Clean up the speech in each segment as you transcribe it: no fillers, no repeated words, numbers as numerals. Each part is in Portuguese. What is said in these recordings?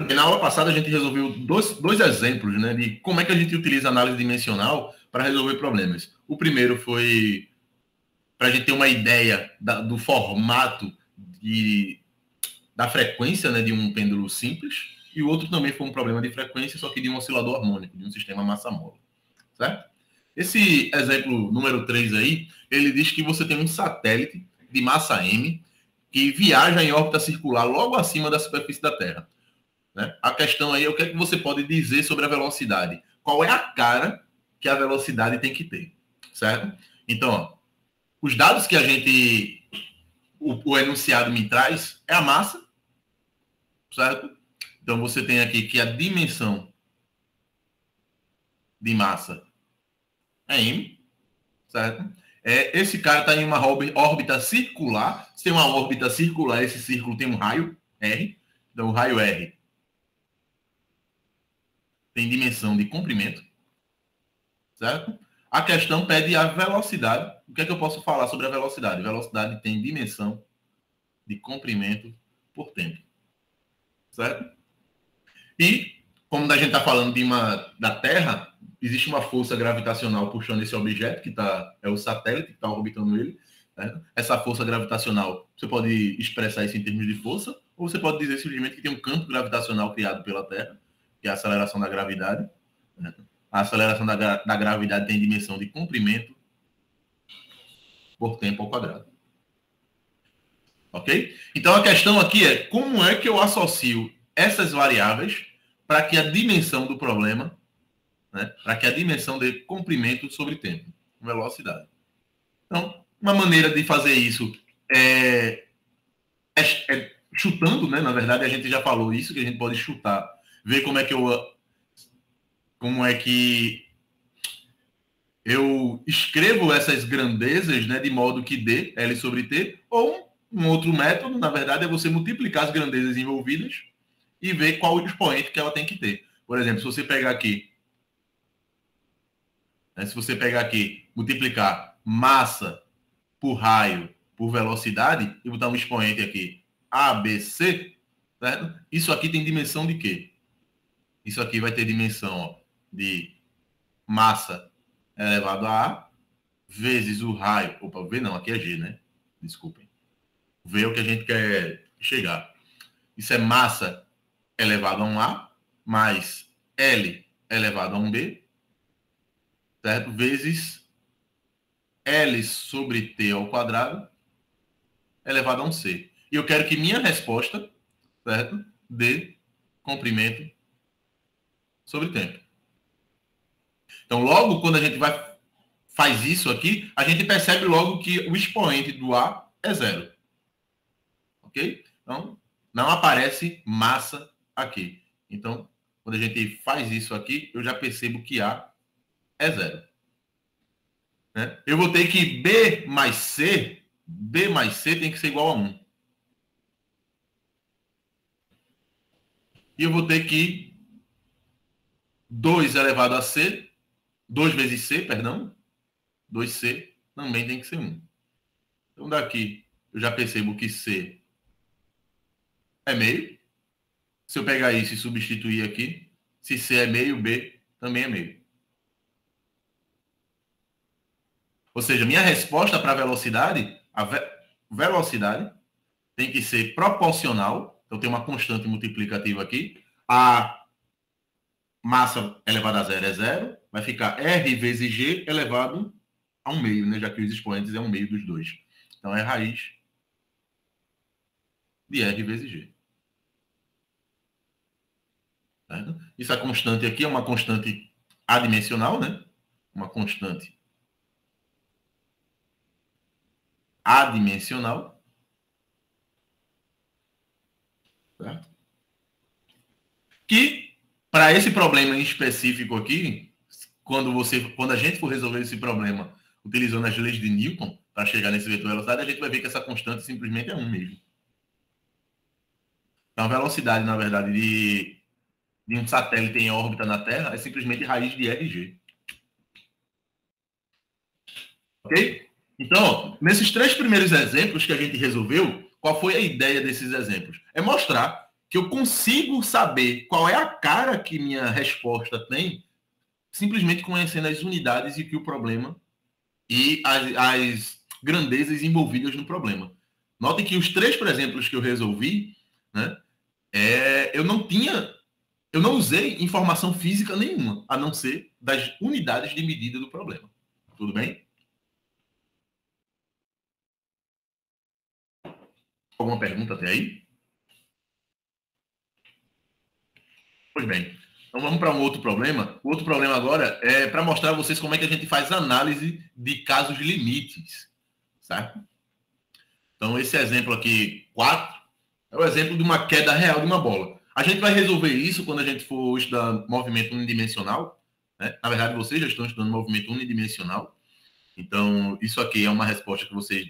Na aula passada a gente resolveu dois exemplos, né, de como é que a gente utiliza análise dimensional para resolver problemas. O primeiro foi para a gente ter uma ideia do formato da frequência, né, de um pêndulo simples, e o outro também foi um problema de frequência, só que de um oscilador harmônico, de um sistema massa-mola, certo? Esse exemplo número 3 aí, ele diz que você tem um satélite de massa M que viaja em órbita circular logo acima da superfície da Terra. Né? A questão aí é o que é que você pode dizer sobre a velocidade. Qual é a cara que a velocidade tem que ter, certo? Então, ó, os dados que a gente, o enunciado me traz é a massa, certo? Então, você tem aqui que a dimensão de massa é M, certo? Esse cara está em uma órbita circular. Se tem uma órbita circular, esse círculo tem um raio R. Então, o raio R tem dimensão de comprimento, certo? A questão pede a velocidade. O que é que eu posso falar sobre a velocidade? Velocidade tem dimensão de comprimento por tempo, certo? E, como a gente está falando da Terra, existe uma força gravitacional puxando esse objeto, é o satélite que está orbitando ele. Certo? Essa força gravitacional, você pode expressar isso em termos de força, ou você pode dizer simplesmente que tem um campo gravitacional criado pela Terra, que é a aceleração da gravidade. Certo? A aceleração da gravidade tem dimensão de comprimento por tempo ao quadrado. Ok? Então, a questão aqui é como é que eu associo essas variáveis para que a dimensão do problema, né, para que a dimensão dê comprimento sobre tempo, velocidade. Então, uma maneira de fazer isso é chutando, né? Na verdade, a gente já falou isso, que a gente pode chutar, ver como é que eu escrevo essas grandezas, né, de modo que dê L sobre T, ou um outro método, na verdade, é você multiplicar as grandezas envolvidas e ver qual o expoente que ela tem que ter. Por exemplo, se você pegar aqui, multiplicar massa por raio por velocidade e botar um expoente aqui, ABC, certo? Isso aqui tem dimensão de quê? Isso aqui vai ter dimensão, ó, de massa elevado a A vezes o raio. Opa, V não, aqui é G, né? Desculpem. V é o que a gente quer chegar. Isso é massa elevado a um A mais L elevado a um B, certo? Vezes L sobre T ao quadrado elevado a um C. E eu quero que minha resposta, certo, dê comprimento sobre tempo. Então, logo quando a gente faz isso aqui, a gente percebe logo que o expoente do A é zero. Ok? Então, não aparece massa aqui. Então, quando a gente faz isso aqui, eu já percebo que A é zero. Né? Eu vou ter que B mais C tem que ser igual a 1. E eu vou ter que 2 elevado a C, 2 vezes C, perdão, 2C também tem que ser 1. Então, daqui, eu já percebo que C é meio. Se eu pegar isso e substituir aqui, se C é meio, B também é meio. Ou seja, minha resposta para a velocidade tem que ser proporcional. Então, tem uma constante multiplicativa aqui. A massa elevada a zero é zero. Vai ficar R vezes G elevado a um meio, né? Já que os expoentes é um meio dos dois. Então, é raiz de R vezes G. Certo? Isso, a constante aqui é uma constante adimensional, né? Uma constante adimensional. Certo? Que, para esse problema em específico aqui, quando a gente for resolver esse problema utilizando as leis de Newton para chegar nesse vetor de velocidade, a gente vai ver que essa constante simplesmente é 1 mesmo. Então, a velocidade, na verdade, de um satélite em órbita na Terra é simplesmente raiz de RG. Ok? Então, nesses 3 primeiros exemplos que a gente resolveu, qual foi a ideia desses exemplos? É mostrar que eu consigo saber qual é a cara que minha resposta tem, simplesmente conhecendo as unidades e que o problema e as grandezas envolvidas no problema. Notem que os 3 exemplos que eu resolvi, né, eu não usei informação física nenhuma, a não ser das unidades de medida do problema. Tudo bem? Alguma pergunta até aí? Pois bem. Então vamos para um outro problema. O outro problema agora é para mostrar a vocês como é que a gente faz análise de casos limites, certo? Então esse exemplo aqui, 4, é o exemplo de uma queda real de uma bola. A gente vai resolver isso quando a gente for estudar movimento unidimensional, né? Na verdade, vocês já estão estudando movimento unidimensional. Então, isso aqui é uma resposta que vocês,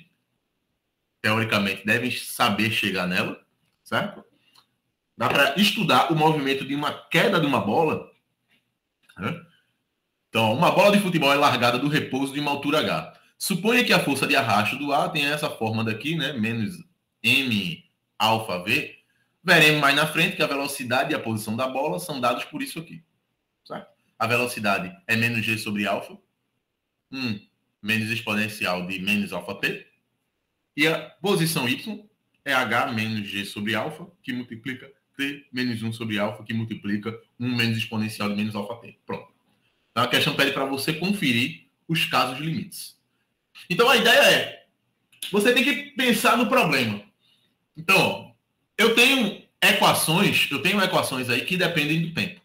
teoricamente, devem saber chegar nela, certo? Dá para estudar o movimento de uma queda de uma bola, né? Então, uma bola de futebol é largada do repouso de uma altura H. Suponha que a força de arrasto do ar tenha essa forma daqui, né? Menos M alfa V. Veremos mais na frente que a velocidade e a posição da bola são dados por isso aqui, certo? A velocidade é menos G sobre alfa, menos exponencial de menos alfa T. E a posição Y é H menos G sobre alfa, que multiplica T menos 1 sobre alfa, que multiplica 1 menos exponencial de menos alfa T. Pronto. Então a questão pede para você conferir os casos limites. Então a ideia é, você tem que pensar no problema. Então, eu tenho equações aí que dependem do tempo,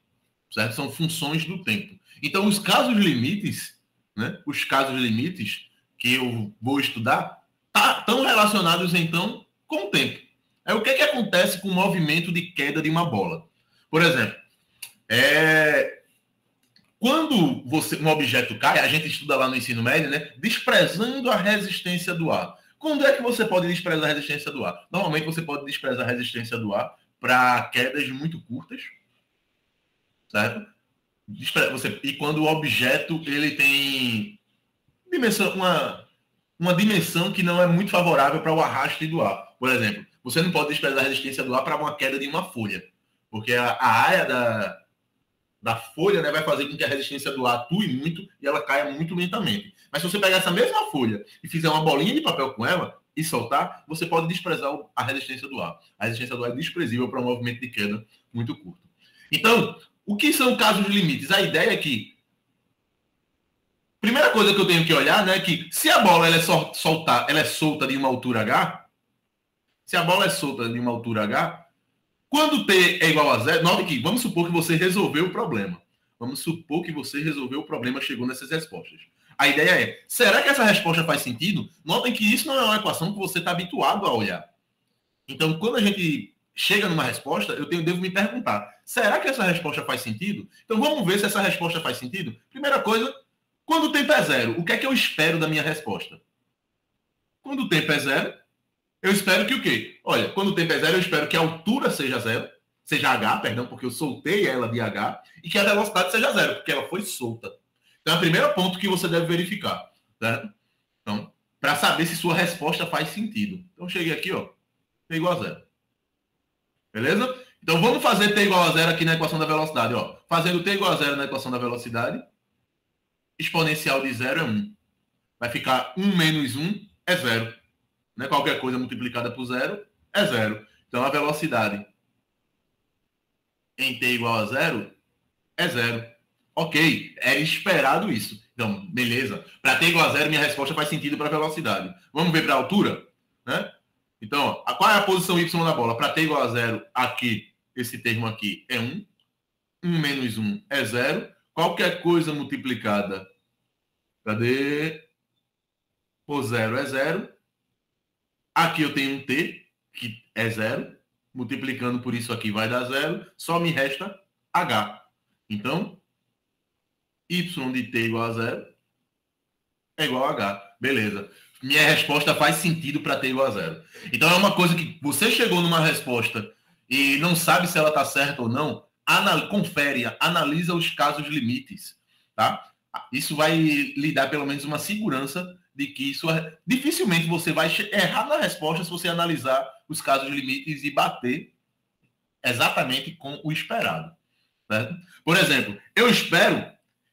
certo? São funções do tempo. Então os casos limites, né? Os casos limites que eu vou estudar estão relacionados então com o tempo. Aí o que acontece com o movimento de queda de uma bola? Por exemplo, quando um objeto cai, a gente estuda lá no ensino médio, né? Desprezando a resistência do ar. Quando é que você pode desprezar a resistência do ar? Normalmente você pode desprezar a resistência do ar para quedas muito curtas, certo? E quando o objeto ele tem uma dimensão que não é muito favorável para o arrasto do ar. Por exemplo, você não pode desprezar a resistência do ar para uma queda de uma folha, porque a área da folha, né, vai fazer com que a resistência do ar atue muito e ela caia muito lentamente. Mas se você pegar essa mesma folha e fizer uma bolinha de papel com ela e soltar, você pode desprezar a resistência do ar. A resistência do ar é desprezível para um movimento de queda muito curto. Então, o que são casos limites? A ideia é que primeira coisa que eu tenho que olhar, né, é que se a bola ela é solta de uma altura H, se a bola é solta de uma altura H, quando T é igual a zero, note que vamos supor que você resolveu o problema. Vamos supor que você resolveu o problema, chegou nessas respostas. A ideia é, será que essa resposta faz sentido? Notem que isso não é uma equação que você está habituado a olhar. Então, quando a gente chega numa resposta, eu devo me perguntar, será que essa resposta faz sentido? Então, vamos ver se essa resposta faz sentido? Primeira coisa, quando o tempo é zero, o que é que eu espero da minha resposta? Quando o tempo é zero, eu espero que o quê? Olha, quando o tempo é zero, eu espero que a altura seja zero, seja H, perdão, porque eu soltei ela de H, e que a velocidade seja zero, porque ela foi solta. Então, é o primeiro ponto que você deve verificar, certo? Então, para saber se sua resposta faz sentido. Então, cheguei aqui, ó, T igual a zero. Beleza? Então, vamos fazer T igual a zero aqui na equação da velocidade, ó. Fazendo T igual a zero na equação da velocidade, exponencial de zero é 1. Vai ficar 1 menos 1 é zero. Né? Qualquer coisa multiplicada por zero é zero. Então, a velocidade em T igual a zero é zero. Ok, era esperado isso. Então, beleza. Para T igual a zero, minha resposta faz sentido para a velocidade. Vamos ver para a altura? Né? Então, qual é a posição Y da bola? Para T igual a zero, aqui, esse termo aqui é 1. 1 menos 1 é zero. Qualquer coisa multiplicada, por zero é zero. Aqui eu tenho um T, que é zero. Multiplicando por isso aqui vai dar zero. Só me resta H. Então, Y de T igual a zero é igual a H. Beleza. Minha resposta faz sentido para T igual a zero. Então, é uma coisa que você chegou numa resposta e não sabe se ela está certa ou não, confere, analisa os casos limites. Tá? Isso vai lhe dar pelo menos uma segurança de que dificilmente você vai errar na resposta se você analisar os casos limites e bater exatamente com o esperado. Certo? Por exemplo, eu espero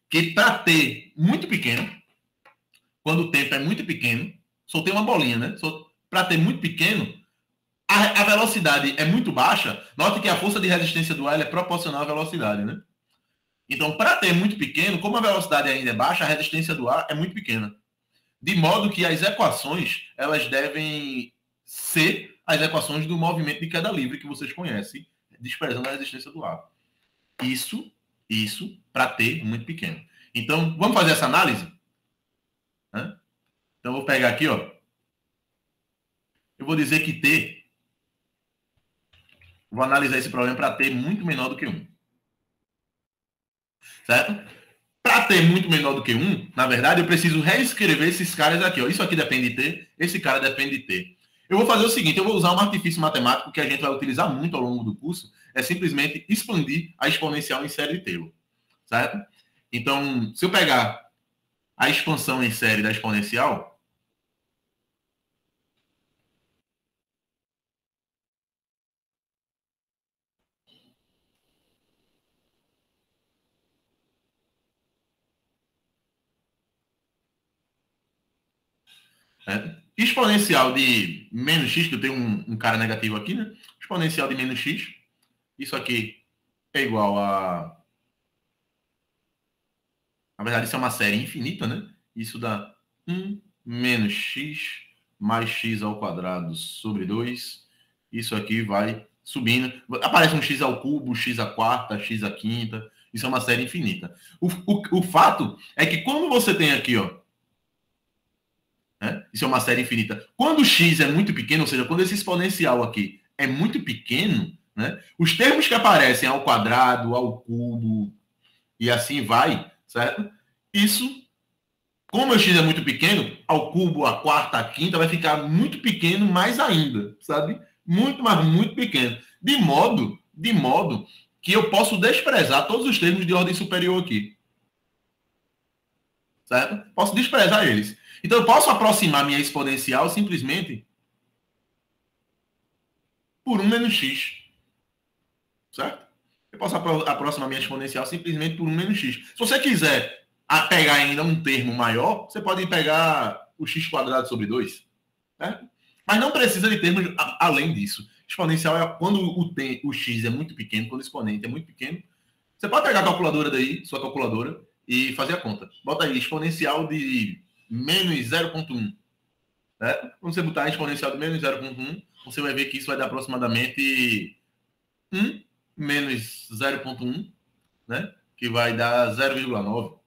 que para T muito pequeno, quando o tempo é muito pequeno, soltei uma bolinha, né? Para T muito pequeno, a velocidade é muito baixa. Note que a força de resistência do ar é proporcional à velocidade, né? Então, para T muito pequeno, como a velocidade ainda é baixa, a resistência do ar é muito pequena. De modo que as equações, elas devem ser as equações do movimento de queda livre que vocês conhecem, desprezando a resistência do ar. Isso para T muito pequeno. Então, vamos fazer essa análise? Né? Então, eu vou pegar aqui, ó. Eu vou dizer que T, vou analisar esse problema para T muito menor do que 1. Certo? Para T muito menor do que 1, na verdade, eu preciso reescrever esses caras aqui. Ó. Isso aqui depende de T, esse cara depende de T. Eu vou fazer o seguinte, eu vou usar um artifício matemático que a gente vai utilizar muito ao longo do curso, é simplesmente expandir a exponencial em série de Taylor. Certo? Então, se eu pegar a expansão em série da exponencial, exponencial de menos x, que eu tenho um cara negativo aqui, né? Exponencial de menos x, isso aqui é igual a... Na verdade, isso é uma série infinita, né? Isso dá 1 menos x mais x ao quadrado sobre 2. Isso aqui vai subindo. Aparece um x ao cubo, x à quarta, x à quinta. Isso é uma série infinita. O fato é que quando você tem aqui, ó, né? Isso é uma série infinita. Quando o x é muito pequeno, ou seja, quando esse exponencial aqui é muito pequeno, né? Os termos que aparecem ao quadrado, ao cubo e assim vai, certo? Isso, como o x é muito pequeno, ao cubo, à quarta, à quinta, vai ficar muito pequeno mais ainda, sabe? Muito, mas muito pequeno. De modo que eu posso desprezar todos os termos de ordem superior aqui. Certo? Posso desprezar eles. Então, eu posso aproximar minha exponencial simplesmente por 1 menos x. Certo? Eu posso aproximar minha exponencial simplesmente por 1 menos x. Se você quiser pegar ainda um termo maior, você pode pegar o x quadrado sobre 2. Certo? Mas não precisa de termos além disso. Exponencial é quando o x é muito pequeno, quando o exponente é muito pequeno. Você pode pegar a calculadora daí, sua calculadora, e fazer a conta. Bota aí, exponencial de menos 0,1. Né? Quando você botar a exponencial de menos 0,1, você vai ver que isso vai dar aproximadamente 1 menos 0,1, né? Que vai dar 0,9.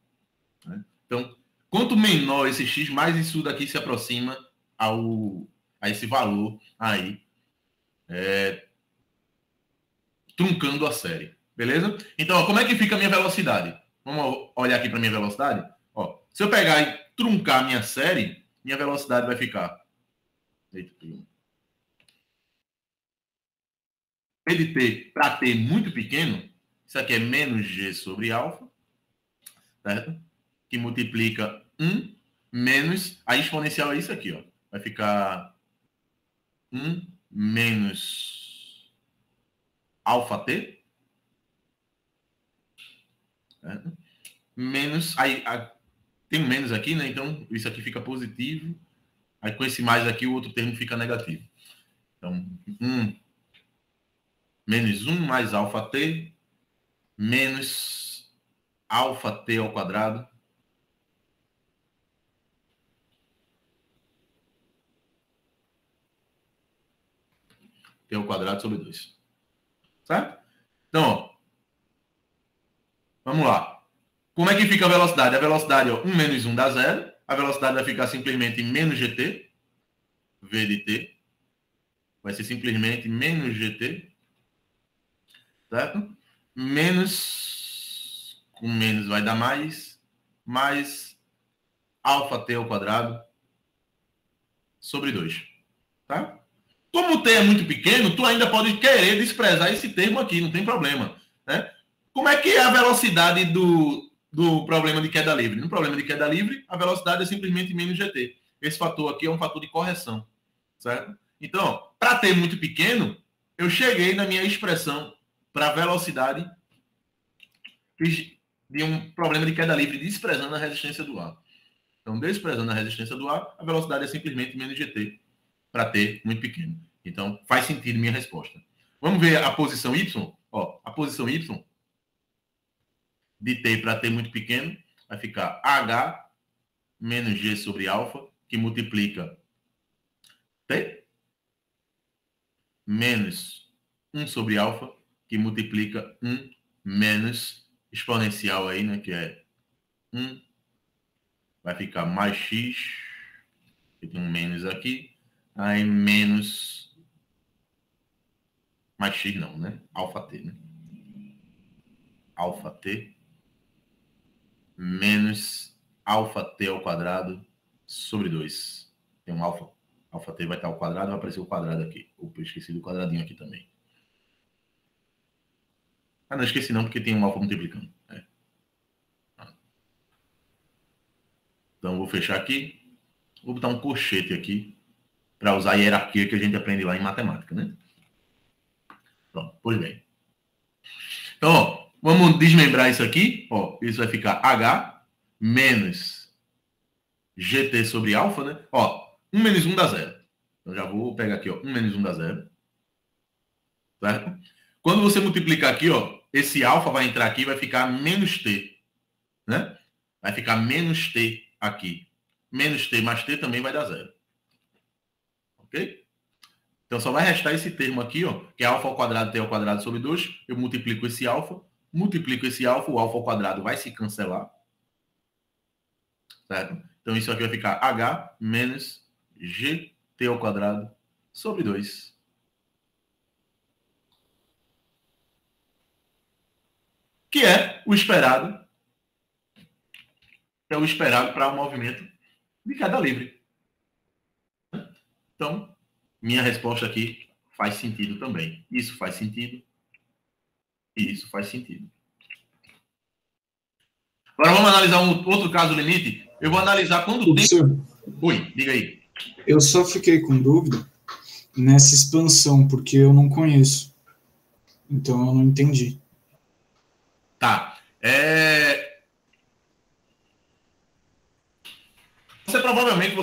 Né? Então, quanto menor esse x, mais isso daqui se aproxima a esse valor aí, truncando a série. Beleza? Então, ó, como é que fica a minha velocidade? Vamos olhar aqui para a minha velocidade? Ó, se eu pegar e truncar a minha série, minha velocidade vai ficar... de T para T muito pequeno, isso aqui é menos G sobre alfa, certo? Que multiplica 1 menos... A exponencial é isso aqui, ó. Vai ficar 1 menos alfa T, certo? Menos... Aí, tem um menos aqui, né? Então, isso aqui fica positivo. Aí, com esse mais aqui, o outro termo fica negativo. Então, 1 menos 1 mais alfa T menos alfa T ao quadrado T ao quadrado sobre 2. Certo? Então, ó, vamos lá. Como é que fica a velocidade? A velocidade, ó, 1 menos 1 dá 0. A velocidade vai ficar simplesmente menos gt, v de t. Vai ser simplesmente menos gt. Certo? Menos, com menos vai dar mais alfa t ao quadrado sobre 2. Tá? Como o t é muito pequeno, tu ainda pode querer desprezar esse termo aqui, não tem problema. Né? Como é que é a velocidade do problema de queda livre? No problema de queda livre, a velocidade é simplesmente menos gt. Esse fator aqui é um fator de correção. Certo? Então, para t muito pequeno, eu cheguei na minha expressão para velocidade de um problema de queda livre desprezando a resistência do ar. Então, desprezando a resistência do ar, a velocidade é simplesmente menos gt para t muito pequeno. Então, faz sentido minha resposta. Vamos ver a posição y? Ó, a posição y de t para t muito pequeno vai ficar h menos g sobre alfa, que multiplica t, menos 1 sobre alfa, que multiplica 1 menos exponencial aí, né, que é 1, vai ficar mais x, que tem um menos aqui, aí menos, mais x não, né, alfa t, né, alfa t, menos alfa t ao quadrado sobre 2. Tem um alfa t vai estar ao quadrado, vai aparecer o quadrado aqui. Opa, eu esqueci do quadradinho aqui também. Ah, não esqueci não, porque tem um alfa multiplicando. Então, vou fechar aqui. Vou botar um colchete aqui para usar a hierarquia que a gente aprende lá em matemática, né? Pronto, pois bem. Então, ó, vamos desmembrar isso aqui. Ó, isso vai ficar H menos GT sobre alfa, né? Ó, 1 menos 1 dá 0. Então, já vou pegar aqui, ó, 1 menos 1 dá 0. Certo? Quando você multiplicar aqui, ó, esse alfa vai entrar aqui e vai ficar menos T, né? Vai ficar menos T aqui. Menos T mais T também vai dar 0. Ok? Então, só vai restar esse termo aqui, ó, que é alfa ao quadrado T ao quadrado sobre 2. Eu multiplico esse alfa, o alfa ao quadrado vai se cancelar. Certo? Então, isso aqui vai ficar H menos GT ao quadrado sobre 2. Que é o esperado. Que é o esperado para o movimento de queda livre. Então, minha resposta aqui faz sentido também. Isso faz sentido. E isso faz sentido. Agora vamos analisar um outro caso limite. Eu vou analisar quando tem... Oi, diga aí. Eu só fiquei com dúvida nessa expansão, porque eu não conheço. Então eu não entendi. Tá. Você provavelmente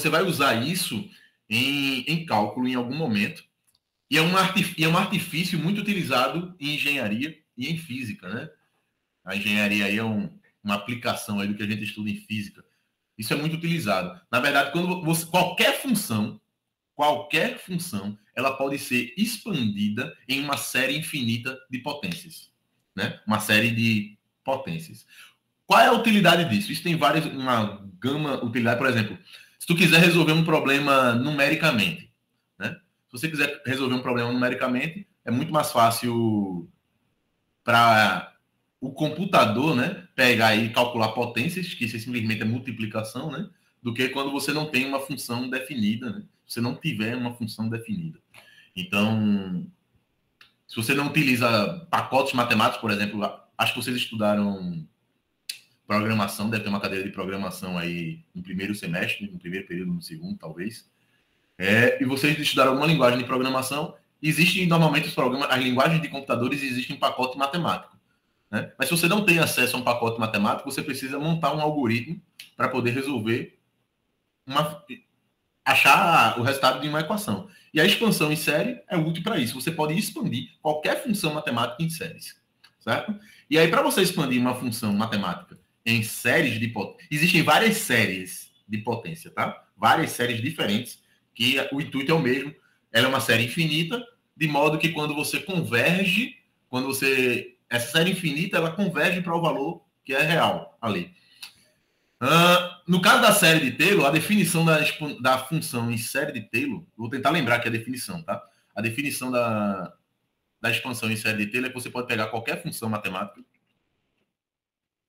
vai usar isso em cálculo em algum momento. E é um artifício muito utilizado em engenharia e em física, né? A engenharia aí é uma aplicação aí do que a gente estuda em física. Isso é muito utilizado. Na verdade, quando qualquer função, ela pode ser expandida em uma série infinita de potências, né? Uma série de potências. Qual é a utilidade disso? Isso tem uma gama de utilidade. Por exemplo, se tu quiser resolver um problema numericamente, né? Se você quiser resolver um problema numericamente, é muito mais fácil para o computador, né, pegar e calcular potências, que isso simplesmente é multiplicação, né, do que quando você não tem uma função definida, né? Se você não tiver uma função definida. Então, se você não utiliza pacotes matemáticos, por exemplo, acho que vocês estudaram programação, deve ter uma cadeira de programação aí no primeiro semestre, no primeiro período, no segundo, talvez. E vocês estudaram alguma linguagem de programação, existem normalmente as linguagens de computadores existem em pacote matemático. Né? Mas se você não tem acesso a um pacote matemático, você precisa montar um algoritmo para poder resolver, achar o resultado de uma equação. E a expansão em série é útil para isso. Você pode expandir qualquer função matemática em séries. Certo? E aí, para você expandir uma função matemática em séries de potência, existem várias séries de potência, tá? Várias séries diferentes, que o intuito é o mesmo. Ela é uma série infinita, de modo que quando você converge, essa série infinita, ela converge para o valor que é real ali. No caso da série de Taylor, a definição da função em série de Taylor, vou tentar lembrar aqui a definição, tá? A definição da expansão em série de Taylor é que você pode pegar qualquer função matemática.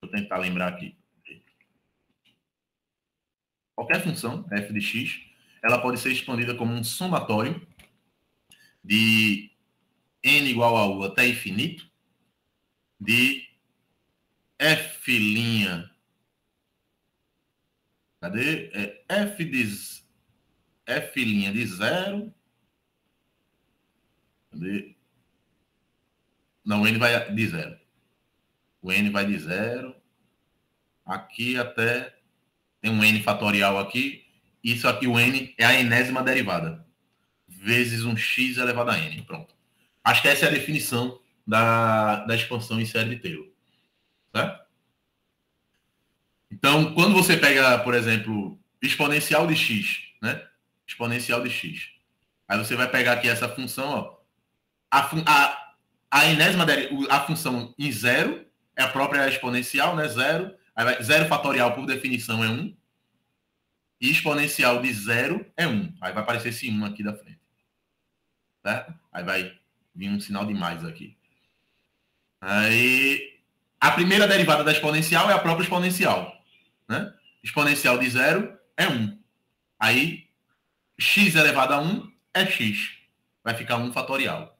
Vou tentar lembrar aqui. Qualquer função, f de x, ela pode ser expandida como um somatório de n igual a u até infinito, de f'. Cadê? F' de 0 Não, o N vai de 0. O N vai de 0. Aqui até... Tem um N fatorial aqui. Isso aqui, o N, é a enésima derivada. Vezes um x elevado a N. Pronto. Acho que essa é a definição da expansão em série de Taylor. Certo? Então, quando você pega, por exemplo, exponencial de x, né? Exponencial de x. Aí você vai pegar aqui essa função, ó. A enésima a função em 0 é a própria exponencial, né? 0. Aí vai, 0 fatorial, por definição, é 1. E exponencial de 0 é 1. Aí vai aparecer esse 1 aqui da frente. Certo? Aí vai vir um sinal de mais aqui. Aí, a primeira derivada da exponencial é a própria exponencial. Né? Exponencial de 0 é 1. Aí, x elevado a 1 é x. Vai ficar 1 fatorial.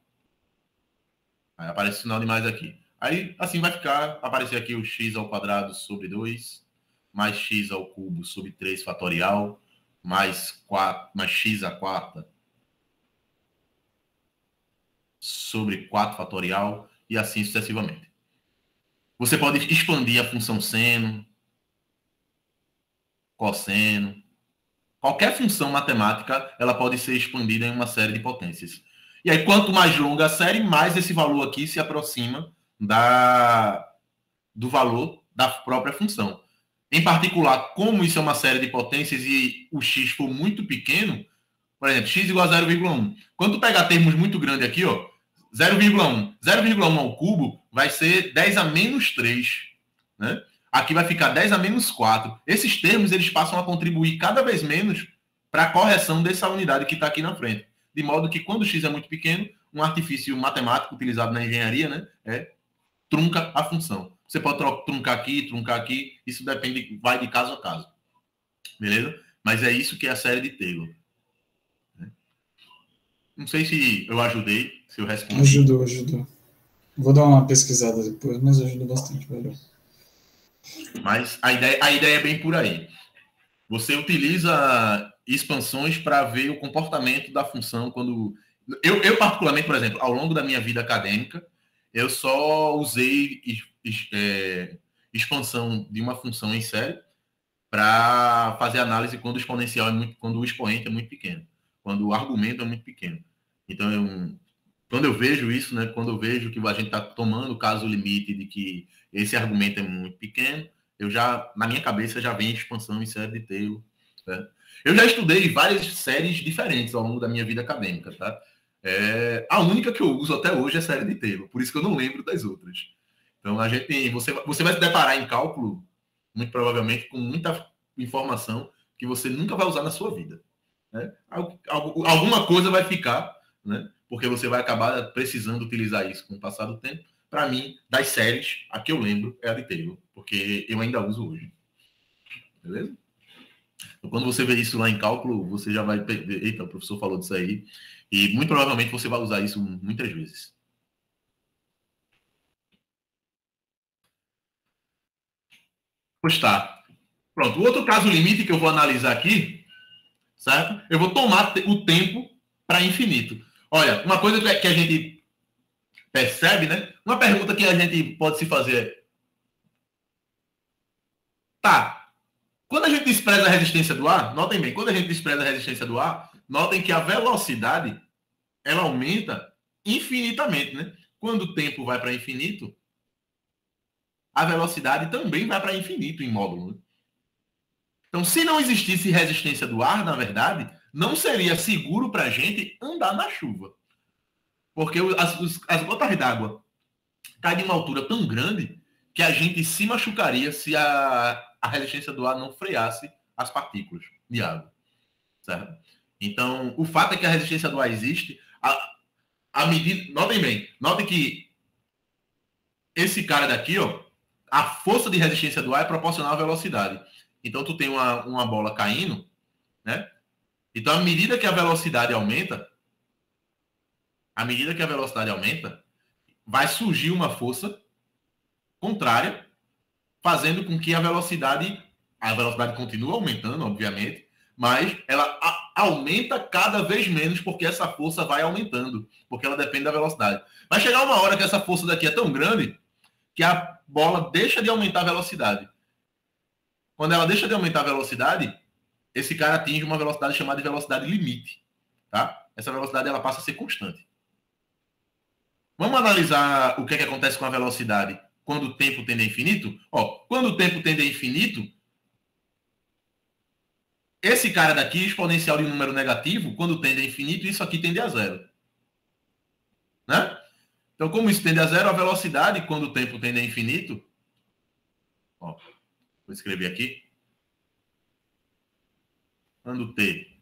Aí aparece o sinal de mais aqui. Aí, assim vai ficar, aparecer aqui o x ao quadrado sobre 2, mais x ao cubo sobre 3 fatorial, mais x à quarta sobre 4 fatorial, e assim sucessivamente. Você pode expandir a função seno, cosseno. Qualquer função matemática, ela pode ser expandida em uma série de potências. E aí, quanto mais longa a série, mais esse valor aqui se aproxima do valor da própria função. Em particular, como isso é uma série de potências e o x for muito pequeno, por exemplo, x igual a 0,1. Quando tu pegar termos muito grandes aqui, ó, 0,1. 0,1 ao cubo vai ser 10 a menos 3. Né? Aqui vai ficar 10 a menos 4. Esses termos eles passam a contribuir cada vez menos para a correção dessa unidade que está aqui na frente. De modo que quando o x é muito pequeno, um artifício matemático utilizado na engenharia, né, trunca a função. Você pode truncar aqui, isso depende, vai de caso a caso. Beleza? Mas é isso que é a série de Taylor. Não sei se eu ajudei, se eu respondi. Ajudou. Vou dar uma pesquisada depois, mas ajudou bastante, valeu. Mas a ideia é bem por aí. Você utiliza expansões para ver o comportamento da função quando... Eu, particularmente, por exemplo, ao longo da minha vida acadêmica, eu só usei expansão de uma função em série para fazer análise quando o exponencial quando o expoente é muito pequeno, quando o argumento é muito pequeno. Então, quando eu vejo isso, né, quando eu vejo que a gente está tomando o caso limite de que esse argumento é muito pequeno, na minha cabeça já vem expansão em série de Taylor. Né? Eu já estudei várias séries diferentes ao longo da minha vida acadêmica, tá? A única que eu uso até hoje é a série de Taylor, por isso que eu não lembro das outras. Então, você vai se deparar em cálculo, muito provavelmente, com muita informação que você nunca vai usar na sua vida. Né? Alguma coisa vai ficar, né? Porque você vai acabar precisando utilizar isso com o passar do tempo. Para mim, das séries, a que eu lembro é a de Taylor, porque eu ainda uso hoje. Beleza? Então, quando você vê isso lá em cálculo, você já vai ver, eita, o professor falou disso aí, e muito provavelmente você vai usar isso muitas vezes. Pois tá. Pronto, o outro caso limite que eu vou analisar aqui, certo? Eu vou tomar o tempo para infinito. Olha, uma coisa que a gente percebe, né? Uma pergunta que a gente pode se fazer é: tá, quando a gente despreza a resistência do ar, notem bem, quando a gente despreza a resistência do ar, notem que a velocidade, ela aumenta infinitamente, né? Quando o tempo vai para infinito, a velocidade também vai para infinito em módulo. Né? Então, se não existisse resistência do ar, na verdade, não seria seguro para a gente andar na chuva. Porque as gotas d'água caem de uma altura tão grande que a gente se machucaria se a resistência do ar não freasse as partículas de água. Certo? Então, o fato é que a resistência do ar existe. A medida, notem que esse cara daqui, ó, a força de resistência do ar é proporcional à velocidade. Então, tu tem uma bola caindo, né? Então, à medida que a velocidade aumenta, vai surgir uma força contrária, fazendo com que a velocidade continue aumentando, obviamente, mas aumenta cada vez menos porque essa força vai aumentando, porque ela depende da velocidade. Vai chegar uma hora que essa força daqui é tão grande que a bola deixa de aumentar a velocidade. Quando ela deixa de aumentar a velocidade, esse cara atinge uma velocidade chamada de velocidade limite. Tá? Essa velocidade ela passa a ser constante. Vamos analisar o que acontece com a velocidade quando o tempo tende a infinito? Quando o tempo tende a infinito, esse cara daqui, exponencial de um número negativo, quando tende a infinito, isso aqui tende a zero. Né? Então, como isso tende a zero, a velocidade, quando o tempo tende a infinito, vou escrever aqui. Quando t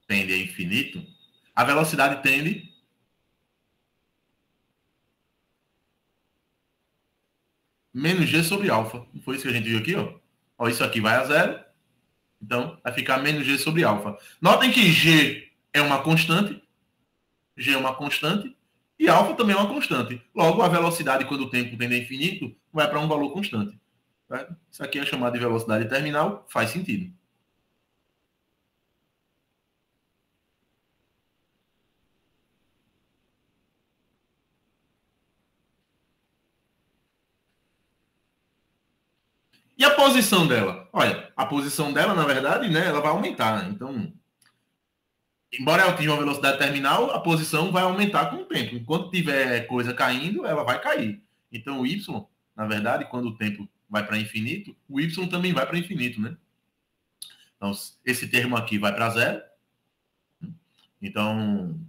tende a infinito, a velocidade tende menos g sobre alfa. Não foi isso que a gente viu aqui? Isso aqui vai a zero. Então, vai ficar menos g sobre alfa. Notem que g é uma constante. G é uma constante. E alfa também é uma constante. Logo, a velocidade, quando o tempo tende a infinito, vai para um valor constante. Certo? Isso aqui é chamado de velocidade terminal. Faz sentido. E a posição dela? Olha, a posição dela, na verdade, né, ela vai aumentar. Então, embora ela atinja uma velocidade terminal, a posição vai aumentar com o tempo. Enquanto tiver coisa caindo, ela vai cair. Então, o y, na verdade, quando o tempo vai para infinito, o y também vai para infinito, né? Então, esse termo aqui vai para zero. Então,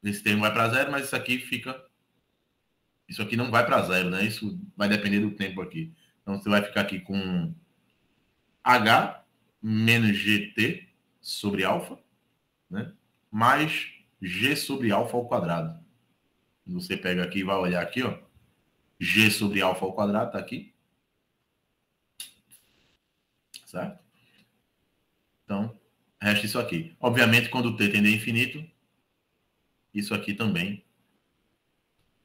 esse termo vai para zero, mas isso aqui fica... Isso aqui não vai para zero, né? Isso vai depender do tempo aqui. Então, você vai ficar aqui com H menos GT sobre alfa, né? Mais G sobre alfa ao quadrado. Você pega aqui e vai olhar aqui, G sobre alfa ao quadrado está aqui. Certo? Então, resta isso aqui. Obviamente, quando o t tende a infinito, isso aqui também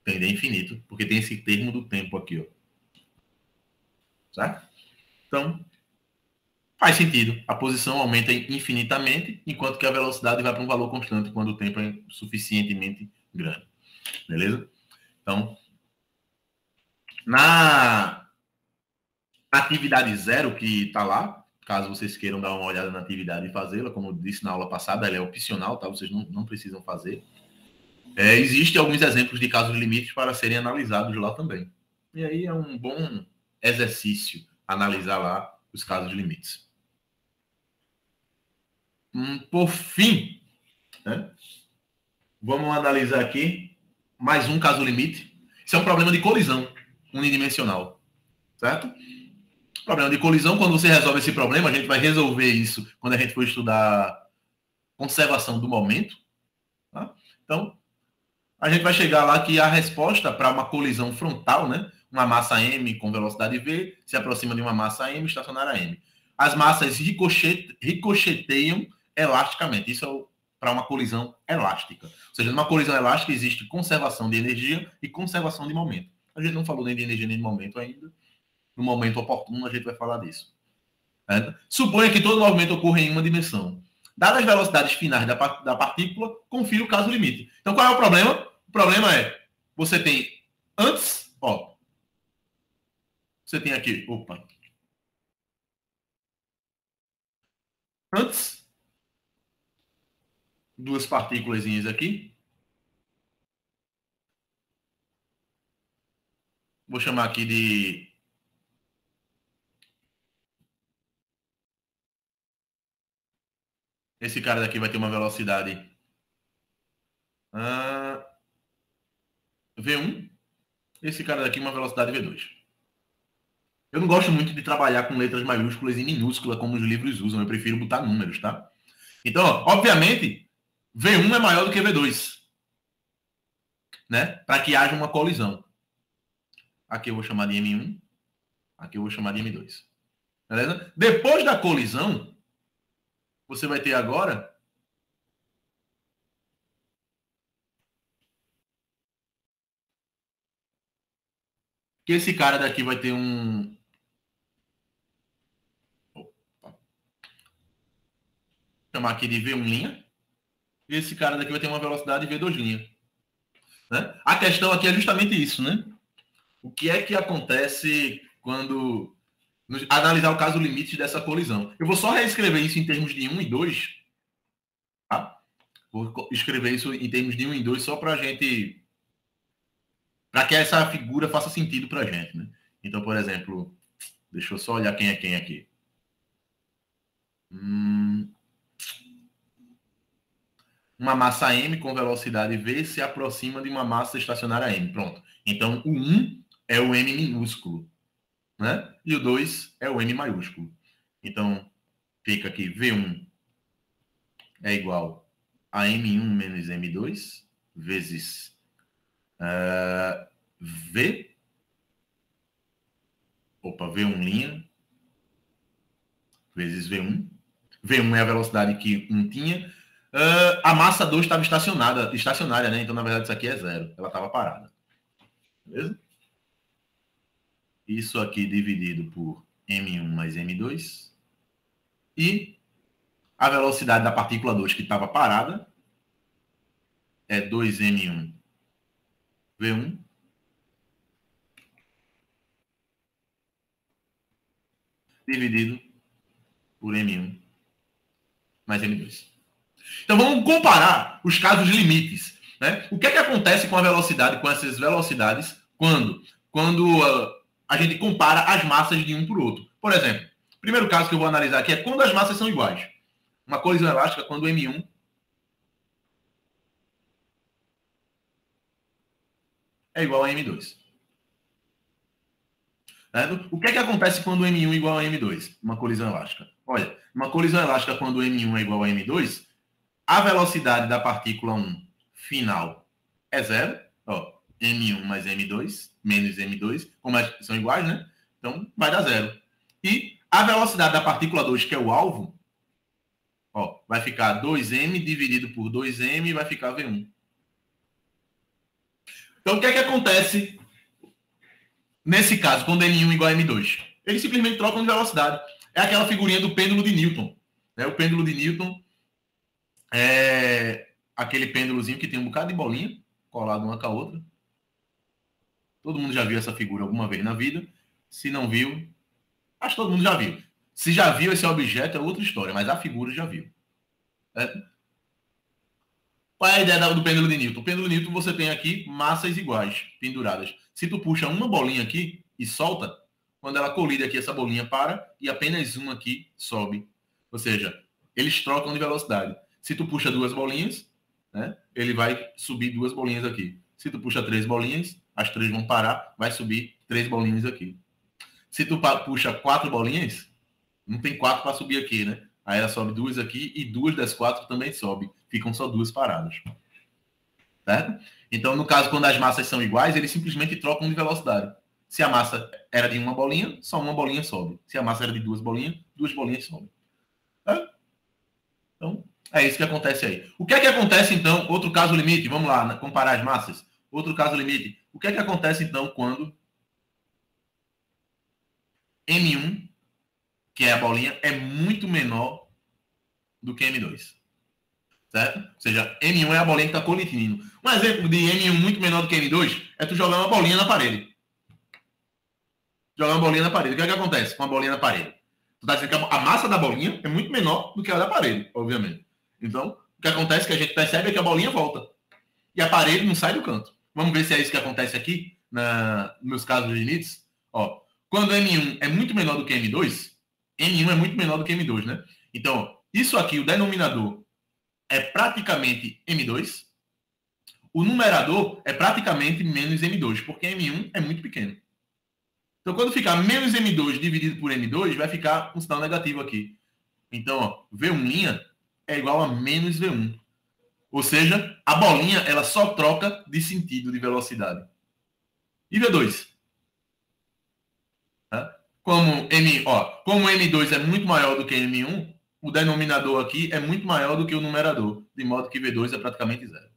tende a infinito, porque tem esse termo do tempo aqui, certo? Então, faz sentido. A posição aumenta infinitamente, enquanto que a velocidade vai para um valor constante quando o tempo é suficientemente grande. Beleza? Então, na atividade zero que está lá, caso vocês queiram dar uma olhada na atividade e fazê-la, como eu disse na aula passada, ela é opcional, tá? Vocês não precisam fazer. Existem alguns exemplos de casos limites para serem analisados lá também. E aí é um bom exercício analisar lá os casos limites. Por fim, né, vamos analisar aqui mais um caso limite. Isso é um problema de colisão unidimensional, certo? Problema de colisão, quando você resolve esse problema, a gente vai resolver isso quando a gente for estudar conservação do momento. Tá? Então, a gente vai chegar lá que a resposta para uma colisão frontal, né? Uma massa M com velocidade V se aproxima de uma massa M estacionária M. As massas ricocheteiam elasticamente. Isso é para uma colisão elástica. Ou seja, numa colisão elástica existe conservação de energia e conservação de momento. A gente não falou nem de energia nem de momento ainda. No momento oportuno a gente vai falar disso. Certo? Suponha que todo movimento ocorra em uma dimensão. Dadas as velocidades finais da partícula, confira o caso limite. Então, qual é o problema? O problema é, você tem antes, você tem aqui, antes, duas partículas aqui. Vou chamar aqui de esse cara daqui vai ter uma velocidade V1. Esse cara daqui uma velocidade V2. Eu não gosto muito de trabalhar com letras maiúsculas e minúsculas como os livros usam. Eu prefiro botar números, tá? Então, obviamente, V1 é maior do que V2. Né? Para que haja uma colisão. Aqui eu vou chamar de M1. Aqui eu vou chamar de M2. Beleza? Depois da colisão, você vai ter agora que esse cara daqui vai ter um... chamar aqui de V1', e esse cara daqui vai ter uma velocidade V2'. Né? A questão aqui é justamente isso, né? O que é que acontece quando analisar o caso limite dessa colisão? Eu vou só reescrever isso em termos de 1 e 2. Tá? Vou escrever isso em termos de 1 e 2 só para a gente... para que essa figura faça sentido para a gente. Né? Então, por exemplo, deixa eu só olhar quem é quem aqui. Uma massa M com velocidade V se aproxima de uma massa estacionária M. Pronto. Então, o 1 é o M minúsculo, né? E o 2 é o M maiúsculo. Então, fica aqui V1 é igual a M1 menos M2 vezes V. V1' vezes V1. V1 é a velocidade que 1 tinha. A massa 2 estava estacionária, né? Então, na verdade, isso aqui é zero. Ela estava parada. Beleza? Isso aqui dividido por M1 mais M2. E a velocidade da partícula 2 que estava parada é 2M1 V1 dividido por M1 mais M2. Então, vamos comparar os casos limites. Né? O que é que acontece com a velocidade, com essas velocidades, quando a gente compara as massas de um por outro? Por exemplo, o primeiro caso que eu vou analisar aqui é quando as massas são iguais. Uma colisão elástica quando o M1 é igual a M2. O que é que acontece quando o M1 é igual a M2? Uma colisão elástica. Olha, uma colisão elástica quando o M1 é igual a M2, a velocidade da partícula 1 final é zero. Ó, M1 mais M2 menos M2, como são iguais, né? Então, vai dar zero. E a velocidade da partícula 2, que é o alvo, ó, vai ficar 2m dividido por 2m e vai ficar V1. Então, o que é que acontece nesse caso, quando M1 igual a M2? Eles simplesmente trocam de velocidade. É aquela figurinha do pêndulo de Newton. Né? O pêndulo de Newton é aquele pêndulozinho que tem um bocado de bolinha colado uma com a outra. Todo mundo já viu essa figura alguma vez na vida. Se não viu, acho que todo mundo já viu. Se já viu esse objeto é outra história, mas a figura já viu. Qual é a ideia do pêndulo de Newton? O pêndulo de Newton você tem aqui massas iguais, penduradas. Se tu puxa uma bolinha aqui e solta, quando ela colide aqui, essa bolinha para e apenas uma aqui sobe. Ou seja, eles trocam de velocidade. Se tu puxa duas bolinhas, né, ele vai subir duas bolinhas aqui. Se tu puxa 3 bolinhas, as 3 vão parar, vai subir 3 bolinhas aqui. Se tu puxa 4 bolinhas, não tem 4 para subir aqui, né? Aí ela sobe 2 aqui e 2 das 4 também sobe. Ficam só 2 paradas. Certo? Então, no caso, quando as massas são iguais, eles simplesmente trocam de velocidade. Se a massa era de uma bolinha, só uma bolinha sobe. Se a massa era de 2 bolinhas sobem. Certo? Então, é isso que acontece aí. O que é que acontece, então, outro caso limite? Vamos lá, comparar as massas. Outro caso limite. O que é que acontece, então, quando M1, que é a bolinha, é muito menor do que M2? Certo? Ou seja, M1 é a bolinha que está colidindo. Um exemplo de M1 muito menor do que M2 é tu jogar uma bolinha na parede. Jogar uma bolinha na parede. O que é que acontece com a bolinha na parede? Tu está dizendo que a massa da bolinha é muito menor do que a da parede, obviamente. Então, o que acontece que a gente percebe é que a bolinha volta. E a parede não sai do canto. Vamos ver se é isso que acontece aqui, nos meus casos limites. Ó, quando M1 é muito menor do que M2, M1 é muito menor do que M2, né? Então, isso aqui, o denominador, é praticamente M2. O numerador é praticamente menos M2, porque M1 é muito pequeno. Então, quando ficar menos M2 dividido por M2, vai ficar um sinal negativo aqui. Então, ó, V1' é igual a menos V1. Ou seja, a bolinha ela só troca de sentido, de velocidade. E V2? Como M2 é muito maior do que M1, o denominador aqui é muito maior do que o numerador, de modo que V2 é praticamente zero.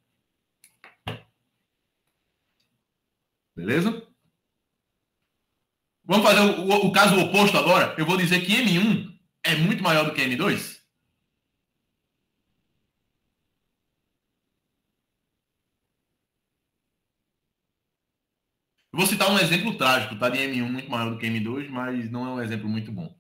Beleza? Vamos fazer o caso oposto agora. Eu vou dizer que M1 é muito maior do que M2. Eu vou citar um exemplo trágico, tá? De M1 muito maior do que M2, mas não é um exemplo muito bom.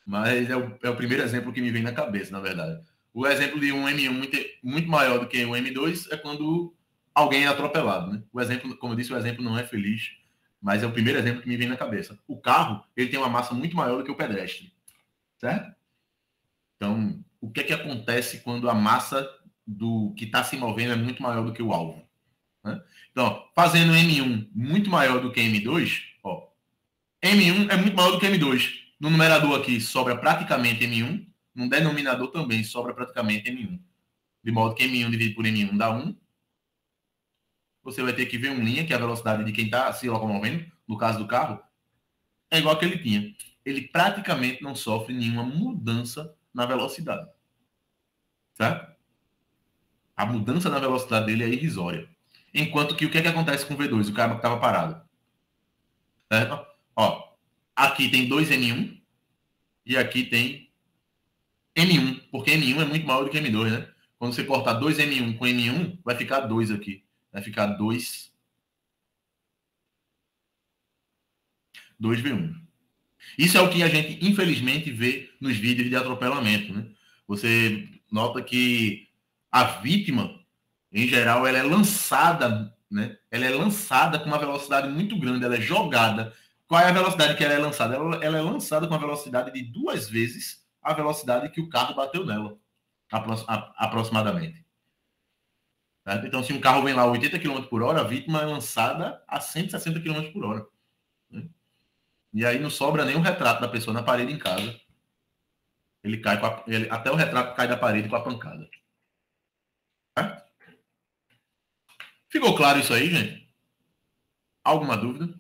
Mas é o primeiro exemplo que me vem na cabeça, na verdade. O exemplo de um M1 muito maior do que um M2 é quando alguém é atropelado, né? O exemplo, como eu disse, o exemplo não é feliz, mas é o primeiro exemplo que me vem na cabeça. O carro, ele tem uma massa muito maior do que o pedestre, certo? Então, o que é que acontece quando a massa do que está se movendo é muito maior do que o alvo? Né? Então, fazendo M1 muito maior do que M2, ó, M1 é muito maior do que M2. No numerador aqui sobra praticamente M1, no denominador também sobra praticamente M1. De modo que M1 dividido por M1 dá 1. Você vai ter que ver um linha, que é a velocidade de quem está se locomovendo, no caso do carro, é igual que ele tinha. Ele praticamente não sofre nenhuma mudança na velocidade. Certo? A mudança na velocidade dele é irrisória. Enquanto que o que é que acontece com o V2? O cara que estava parado. Certo? Ó, aqui tem 2M1 e aqui tem M1, porque M1 é muito maior do que M2, né? Quando você cortar 2M1 com M1, vai ficar 2 aqui. Vai ficar 2V1. Isso é o que a gente, infelizmente, vê nos vídeos de atropelamento, né? Você nota que a vítima, em geral, ela é lançada, né? Ela é lançada com uma velocidade muito grande, ela é jogada. Qual é a velocidade que ela é lançada? Ela é lançada com a velocidade de 2 vezes a velocidade que o carro bateu nela, aproximadamente. Certo? Então, se um carro vem lá a 80 km por hora, a vítima é lançada a 160 km por hora. Né? E aí não sobra nem o retrato da pessoa na parede em casa. Ele cai até o retrato cai da parede com a pancada. Certo? Ficou claro isso aí, gente? Alguma dúvida?